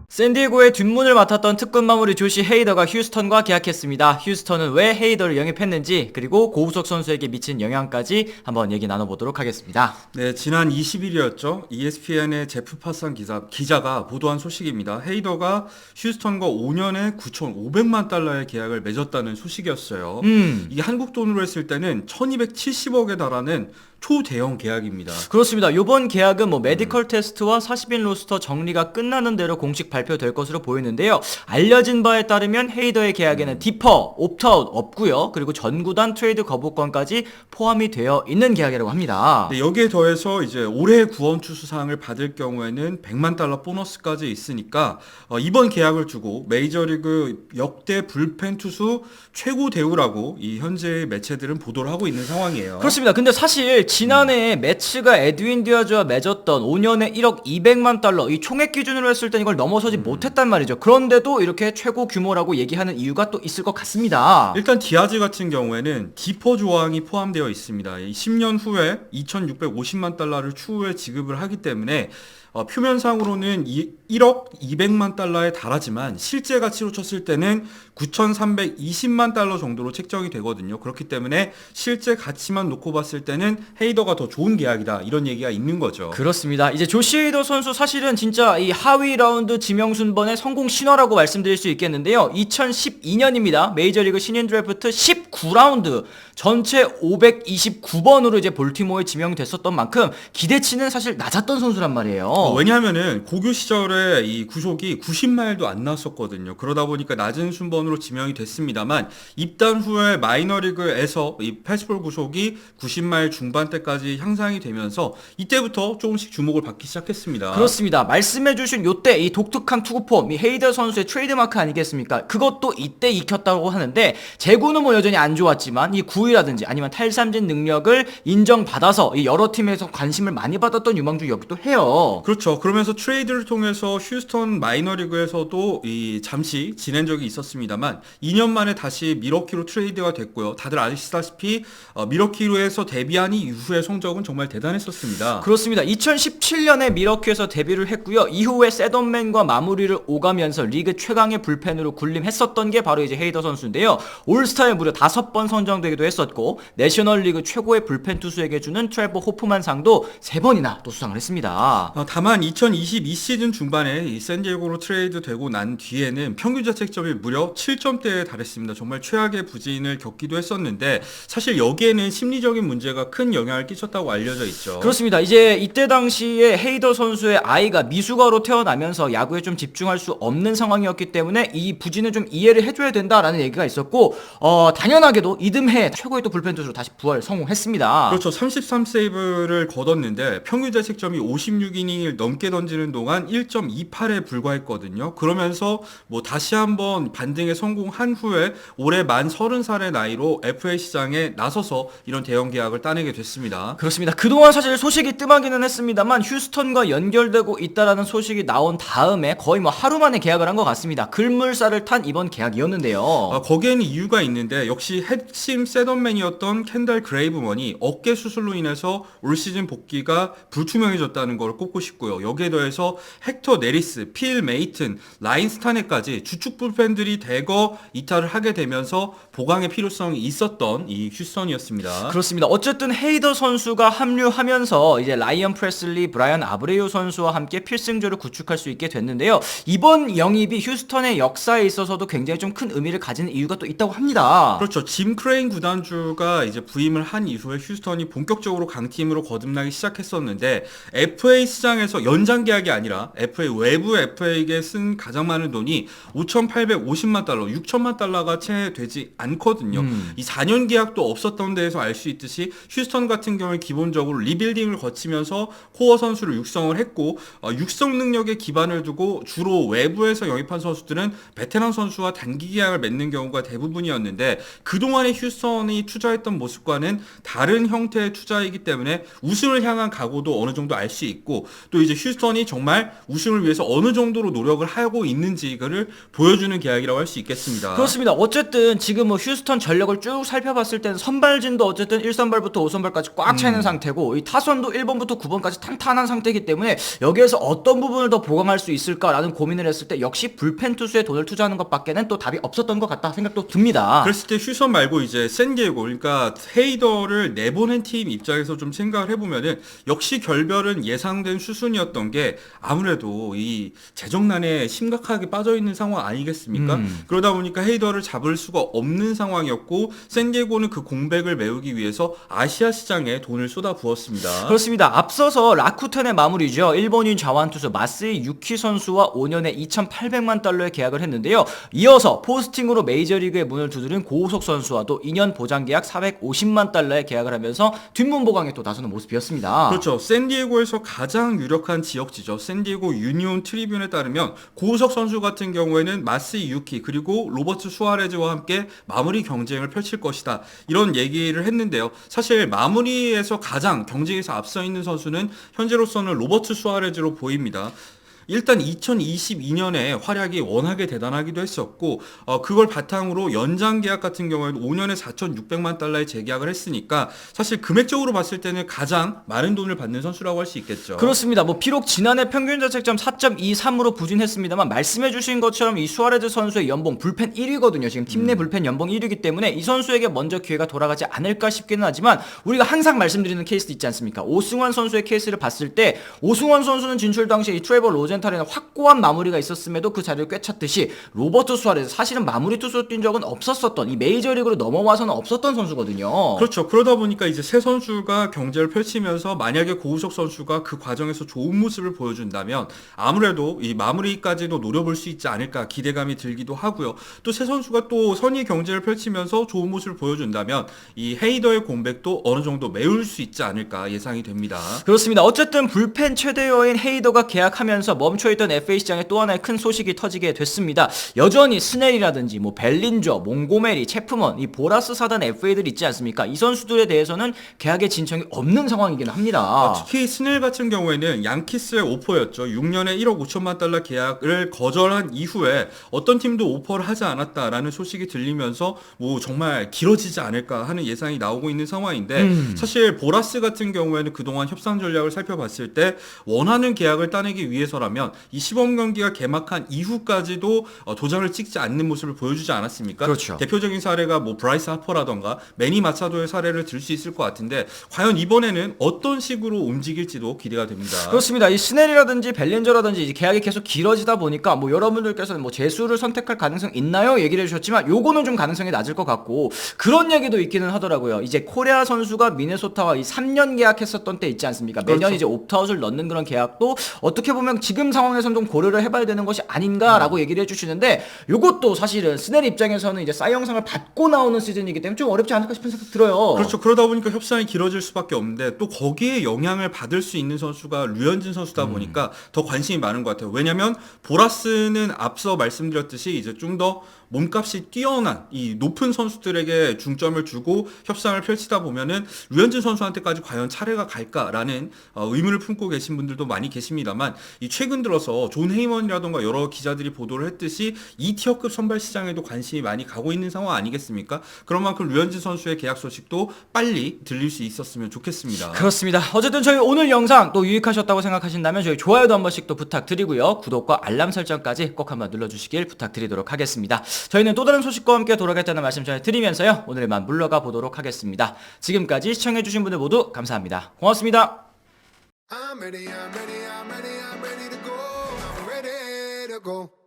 샌디에고의 뒷문을 맡았던 특급 마무리 조시 헤이더가 휴스턴과 계약했습니다. 휴스턴은 왜 헤이더를 영입했는지, 그리고 고우석 선수에게 미친 영향까지 한번 얘기 나눠보도록 하겠습니다. 네, 지난 20일이었죠. ESPN의 제프 파산 기자가 보도한 소식입니다. 헤이더가 휴스턴과 5년에 9,500만 달러의 계약을 맺었다는 소식이었어요. 이게 한국 돈으로 했을 때는 1,270억에 달하는 초대형 계약입니다. 그렇습니다. 이번 계약은 메디컬 테스트와 40인 로스터 정리가 끝나는 대로 공식 발표될 것으로 보이는데요. 알려진 바에 따르면 헤이더의 계약에는 디퍼, 옵트아웃 없고요. 그리고 전구단 트레이드 거부권까지 포함이 되어 있는 계약이라고 합니다. 네, 여기에 더해서 이제 올해 구원 투수상을 받을 경우에는 100만 달러 보너스까지 있으니까 이번 계약을 두고 메이저리그 역대 불펜 투수 최고 대우라고 이 현재의 매체들은 보도를 하고 있는 상황이에요. 그렇습니다. 근데 사실 지난해에 매츠가 에드윈 디아즈와 맺었던 5년에 1억 200만 달러 이 총액 기준으로 했을 땐 이걸 넘어서지 못했단 말이죠. 그런데도 이렇게 최고 규모라고 얘기하는 이유가 또 있을 것 같습니다. 일단 디아즈 같은 경우에는 디퍼 조항이 포함되어 있습니다. 10년 후에 2,650만 달러를 추후에 지급을 하기 때문에 표면상으로는 1억 200만 달러에 달하지만 실제 가치로 쳤을 때는 9,320만 달러 정도로 책정이 되거든요. 그렇기 때문에 실제 가치만 놓고 봤을 때는 헤이더가 더 좋은 계약이다, 이런 얘기가 있는 거죠. 그렇습니다. 이제 조시 헤이더 선수 사실은 진짜 이 하위 라운드 지명순번의 성공 신화라고 말씀드릴 수 있겠는데요. 2012년입니다. 메이저리그 신인 드래프트 19라운드 전체 529번으로 이제 볼티모어에 지명됐었던 만큼 기대치는 사실 낮았던 선수란 말이에요. 왜냐하면은 고교 시절에 이 구속이 90마일도 안 나왔었거든요. 그러다 보니까 낮은 순번으로 지명이 됐습니다만 입단 후에 마이너리그에서 이 패스볼 구속이 90마일 중반대까지 향상이 되면서 이때부터 조금씩 주목을 받기 시작했습니다. 그렇습니다. 말씀해주신 요때 이 독특한 투구폼, 이 헤이더 선수의 트레이드마크 아니겠습니까? 그것도 이때 익혔다고 하는데 제구는 여전히 안 좋았지만 이 구위라든지 아니면 탈삼진 능력을 인정받아서 이 여러 팀에서 관심을 많이 받았던 유망주였기도 해요. 그렇죠. 그러면서 트레이드를 통해서 휴스턴 마이너리그에서도 잠시 지낸 적이 있었습니다만 2년 만에 다시 미러키로 트레이드가 됐고요. 다들 아시다시피 미러키로에서 데뷔한 이후의 성적은 정말 대단했었습니다. 그렇습니다. 2017년에 미러키에서 데뷔를 했고요. 이후에 세던맨과 마무리를 오가면서 리그 최강의 불펜으로 군림했었던 게 바로 이제 헤이더 선수인데요. 올스타에 무려 5번 선정되기도 했었고 내셔널리그 최고의 불펜 투수에게 주는 트레버 호프만 상도 3번이나 또 수상을 했습니다. 다만 2022 시즌 중반에 이 샌디에고로 트레이드 되고 난 뒤에는 평균 자책점이 무려 7점대에 달했습니다. 정말 최악의 부진을 겪기도 했었는데 사실 여기에는 심리적인 문제가 큰 영향을 끼쳤다고 알려져 있죠. 그렇습니다. 이제 이때 당시에 헤이더 선수의 아이가 미숙아로 태어나면서 야구에 좀 집중할 수 없는 상황이었기 때문에 이 부진을 좀 이해를 해줘야 된다라는 얘기가 있었고 당연하게도 이듬해 최고의 또 불펜 투수로 다시 부활 성공했습니다. 그렇죠. 33세이브를 거뒀는데 평균 자책점이 56이닝을 넘게 던지는 동안 1.28에 불과했거든요. 그러면서 다시 한번 반등에 성공한 후에 올해 만 30살의 나이로 FA 시장에 나서서 이런 대형 계약을 따내게 됐습니다. 그렇습니다. 그동안 사실 소식이 뜸하기는 했습니다만 휴스턴과 연결되고 있다라는 소식이 나온 다음에 거의 하루 만에 계약을 한 것 같습니다. 글물살을 탄 이번 계약이었는데요. 거기에는 이유가 있는데 역시 핵심 세던맨이었던 켄달 그레이브먼이 어깨 수술로 인해서 올 시즌 복귀가 불투명해졌다는 걸 꼽고 싶고요. 여기에 더해서 헥터 네리스, 필 메이튼, 라인 스타네까지 주축 불펜들이 대거 이탈을 하게 되면서 보강의 필요성이 있었던 이 휴스턴이었습니다. 그렇습니다. 어쨌든 헤이더 선수가 합류하면서 이제 라이언 프레슬리, 브라이언 아브레유 선수와 함께 필승조를 구축할 수 있게 됐는데요. 이번 영입이 휴스턴의 역사에 있어서도 굉장히 좀 큰 의미를 가지는 이유가 또 있다고 합니다. 그렇죠. 짐 크레인 구단주가 이제 부임을 한 이후에 휴스턴이 본격적으로 강팀으로 거듭나기 시작했었는데 FA 시장에서 연장 계약이 아니라 외부 FA에게 쓴 가장 많은 돈이 5,850만 달러, 6천만 달러가 채 되지 않거든요. 이 4년 계약도 없었던 데에서 알 수 있듯이 휴스턴 같은 경우에 기본적으로 리빌딩을 거치면서 코어 선수를 육성을 했고 육성 능력에 기반을 두고 주로 외부에서 영입한 선수들은 베테랑 선수와 단기 계약을 맺는 경우가 대부분이었는데 그동안의 휴스턴이 투자했던 모습과는 다른 형태의 투자이기 때문에 우승을 향한 각오도 어느 정도 알 수 있고, 또 이제 휴스턴이 정말 우승을 위해서 어느 정도로 노력을 하고 있는지를 보여주는 계약이라고 할 수 있겠습니다. 그렇습니다. 어쨌든 지금 뭐 휴스턴 전력을 쭉 살펴봤을 때는 선발진도 어쨌든 1선발부터 5선발까지 꽉 차 있는 상태고, 이 타선도 1번부터 9번까지 탄탄한 상태이기 때문에 여기에서 어떤 부분을 더 보강할 수 있을까라는 고민을 했을 때 역시 불펜 투수에 돈을 투자하는 것밖에는 또 답이 없었던 것 같다 생각도 듭니다. 그랬을 때 휴스턴 말고 이제 샌디에고, 그러니까 헤이더를 내보낸 팀 입장에서 좀 생각을 해보면은 역시 결별은 예상된 수순이었던 게 아무래도 이 재정난에 심각하게 빠져있는 상황 아니겠습니까? 그러다 보니까 헤이더를 잡을 수가 없는 상황이었고, 샌디에고는 그 공백을 메우기 위해서 아시아 시장에 돈을 쏟아부었습니다. 그렇습니다. 앞서서 라쿠텐의 마무리죠. 일본인 좌완투수 마스이 유키 선수와 5년에 2,800만 달러의 계약을 했는데요. 이어서 포스팅으로 메이저리그의 문을 두드린 고우석 선수와도 2년 보장계약 450만 달러의 계약을 하면서 뒷문 보강에 또 나서는 모습이었습니다. 그렇죠. 샌디에고에서 가장 유력한 지역지죠. 샌디에고 유니온 트리뷴에 따르면 고우석 선수 같은 경우에는 마스이 유키 그리고 로버트 수아레즈와 함께 마무리 경쟁을 펼칠 것이다, 이런 얘기를 했는데요. 사실 마무리에서 가장 경쟁에서 앞서 있는 선수는 현재로서는 로버트 수아레즈로 보입니다. 일단 2022년에 활약이 워낙에 대단하기도 했었고, 그걸 바탕으로 연장 계약 같은 경우에는 5년에 4,600만 달러에 재계약을 했으니까 사실 금액적으로 봤을 때는 가장 많은 돈을 받는 선수라고 할 수 있겠죠. 그렇습니다. 뭐 비록 지난해 평균 자책점 4.23으로 부진했습니다만 말씀해주신 것처럼 이 수아레즈 선수의 연봉 불펜 1위거든요. 지금 팀 내 불펜 연봉 1위이기 때문에 이 선수에게 먼저 기회가 돌아가지 않을까 싶기는 하지만, 우리가 항상 말씀드리는 케이스 있지 않습니까? 오승환 선수의 케이스를 봤을 때 오승환 선수는 진출 당시에 이 트레버 로젠탈에는 확고한 마무리가 있었음에도 그 자리를 꿰찼듯이 로버트 수아레즈 사실은 마무리 투수로 뛴 적은 없었던, 이 메이저리그로 넘어와서는 없었던 선수거든요. 그렇죠. 그러다 보니까 이제 새 선수가 경제를 펼치면서 만약에 고우석 선수가 그 과정에서 좋은 모습을 보여준다면 아무래도 이 마무리까지도 노려볼 수 있지 않을까 기대감이 들기도 하고요. 또 새 선수가 또 선의 경제를 펼치면서 좋은 모습을 보여준다면 이 헤이더의 공백도 어느 정도 메울 수 있지 않을까 예상이 됩니다. 그렇습니다. 어쨌든 불펜 최대여인 헤이더가 계약하면서 멈춰있던 FA 시장에 또 하나의 큰 소식이 터지게 됐습니다. 여전히 스넬이라든지 뭐 벨린저, 몽고메리, 체프먼, 이 보라스 사단 FA들 있지 않습니까? 이 선수들에 대해서는 계약의 진척이 없는 상황이긴 합니다. 특히 스넬 같은 경우에는 양키스의 오퍼였죠. 6년에 1억 5천만 달러 계약을 거절한 이후에 어떤 팀도 오퍼를 하지 않았다라는 소식이 들리면서 뭐 정말 길어지지 않을까 하는 예상이 나오고 있는 상황인데, 사실 보라스 같은 경우에는 그동안 협상 전략을 살펴봤을 때 원하는 계약을 따내기 위해서라면 이 시범 경기가 개막한 이후까지도 도장을 찍지 않는 모습을 보여주지 않았습니까? 그렇죠. 대표적인 사례가 뭐 브라이스 하퍼라던가 매니 마차도의 사례를 들 수 있을 것 같은데, 과연 이번에는 어떤 식으로 움직일지도 기대가 됩니다. 그렇습니다. 이 스넬이라든지 벨린저라든지 이제 계약이 계속 길어지다 보니까 뭐 여러분들께서는 뭐 재수를 선택할 가능성 있나요? 얘기를 해주셨지만 요거는 좀 가능성이 낮을 것 같고, 그런 얘기도 있기는 하더라고요. 이제 코레아 선수가 미네소타와 이 3년 계약했었던 때 있지 않습니까? 매년 그렇죠. 이제 옵트아웃을 넣는 그런 계약도 어떻게 보면 지금 상황에서는 좀 고려를 해봐야 되는 것이 아닌가라고 얘기를 해주시는데, 요것도 사실은 스넬 입장에서는 이제 싸이 영상을 받고 나오는 시즌이기 때문에 좀 어렵지 않을까 싶은 생각 들어요. 그렇죠. 그러다 보니까 협상이 길어질 수밖에 없는데, 또 거기에 영향을 받을 수 있는 선수가 류현진 선수다 보니까 더 관심이 많은 것 같아요. 왜냐면 보라스는 앞서 말씀드렸듯이 이제 좀 더 몸값이 뛰어난 이 높은 선수들에게 중점을 주고 협상을 펼치다 보면은 류현진 선수한테까지 과연 차례가 갈까라는 의문을 품고 계신 분들도 많이 계십니다만, 이 최근 들어서 존 헤이먼이라던가 여러 기자들이 보도를 했듯이 2티어급 선발 시장에도 관심이 많이 가고 있는 상황 아니겠습니까? 그런 만큼 류현진 선수의 계약 소식도 빨리 들릴 수 있었으면 좋겠습니다. 그렇습니다. 어쨌든 저희 오늘 영상 또 유익하셨다고 생각하신다면 저희 좋아요도 한 번씩 또 부탁드리고요. 구독과 알람 설정까지 꼭 한번 눌러주시길 부탁드리도록 하겠습니다. 저희는 또 다른 소식과 함께 돌아가겠다는 말씀 전해드리면서요, 오늘만 물러가 보도록 하겠습니다. 지금까지 시청해주신 분들 모두 감사합니다. 고맙습니다. I'm ready to go. I'm ready to go.